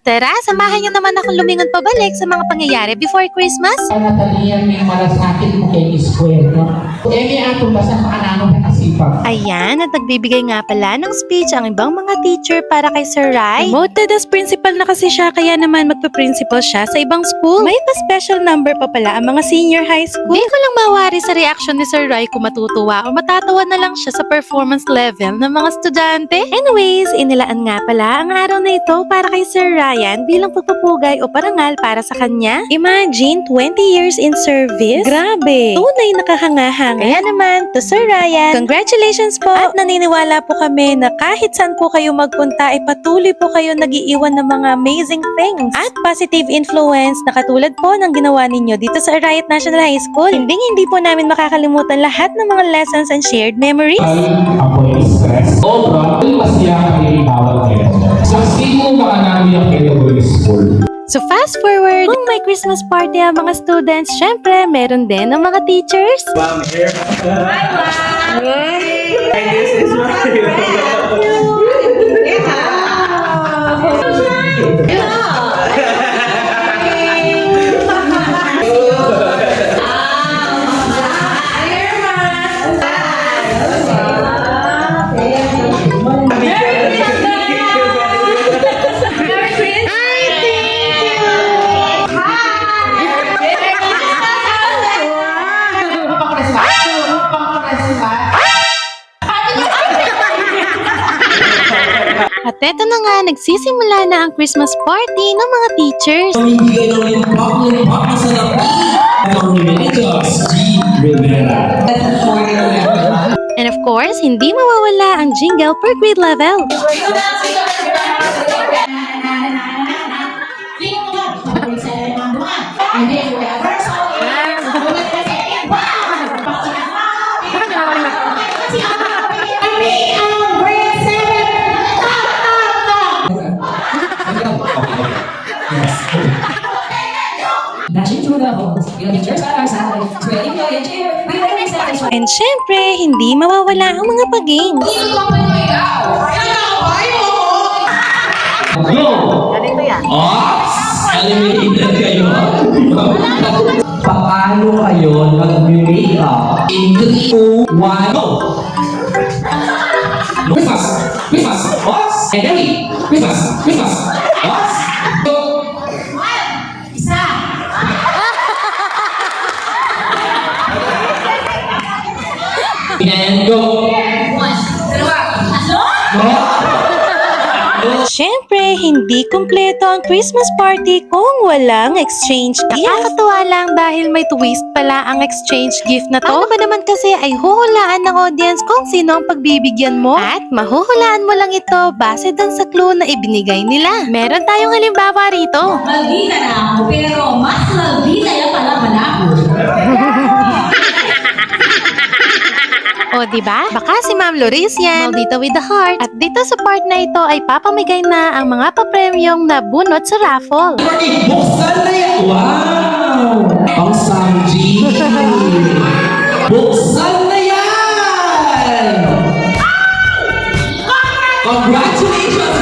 Tara, samahan niyo naman ako lumingon pabalik sa mga pangyayari before Christmas. Nataliyan may malasakit mo kay Square, no? Emi atong basta makananong na kasipag. Ayan, at nagbibigay nga pala ng speech ang ibang mga teacher para kay Sir Rai. Promoted as principal na kasi siya, kaya naman magpa-principal siya sa ibang school. May pa-special number pa pala ang mga senior high school. Hindi ko lang mawari sa reaction ni Sir Rai kung matutuwa o matatawa na lang siya sa performance level ng mga estudyante. Anyways, inilaan nga pala ang araw na ito para kay Sir Ryan bilang pagpupugay o parangal para sa kanya. Imagine, 20 years in service? Grabe! Tunay nakahanga-hanga. Kaya naman, to Sir Ryan, congratulations po! At naniniwala po kami na kahit saan po kayo magpunta ay patuloy po kayo nag-iiwan ng mga amazing things at positive influence na katulad po ng ginawa ninyo dito sa Arayat National High School. Hindi po namin makakalimutan lahat ng mga lessons and shared memories. Ako'y stress. Sobra, masaya kami bawat kayo. Sa sino ba namin kayo sa school? So fast forward, kung may Christmas party ang mga students, syempre meron din ang mga teachers. Ma'am, here. Hi, Ma'am. Hi, this is At eto na nga, nagsisimula na ang Christmas party ng mga teachers. Pamimigay ng limpak na salapi ng Religious G. Rivera. And of course, hindi mawawala ang jingle per grade level. Dashing through the halls, we'll get yours at our side. Swelling joy and cheer, we will be satisfied. And syempre, hindi mawawala ang mga pag-games. Go! Ops! Eliminated kayo. Paano kayo nag-make-up? In 3, 2, 1, go! Christmas! Christmas! Ops! And Ellie! Christmas! Christmas! Ops! Go! And go! Syempre, hindi kumpleto ang Christmas party kung walang exchange gift. Nakakatuwa lang dahil may twist pala ang exchange gift na to. Paano ba naman kasi ay huhulaan ng audience kung sino ang pagbibigyan mo? At mahuhulaan mo lang ito base dun sa clue na ibinigay nila. Meron tayong halimbawa rito. Maldita na ako, pero mas maldita yan pala ako. O diba? Baka si Ma'am Loris yan. Maldita with the heart. At dito sa part na ito ay papamigay na ang mga papremyong nabunot sa raffle. Buksan na yan! Wow! Ang Samji! Buksan na yan! Congratulations!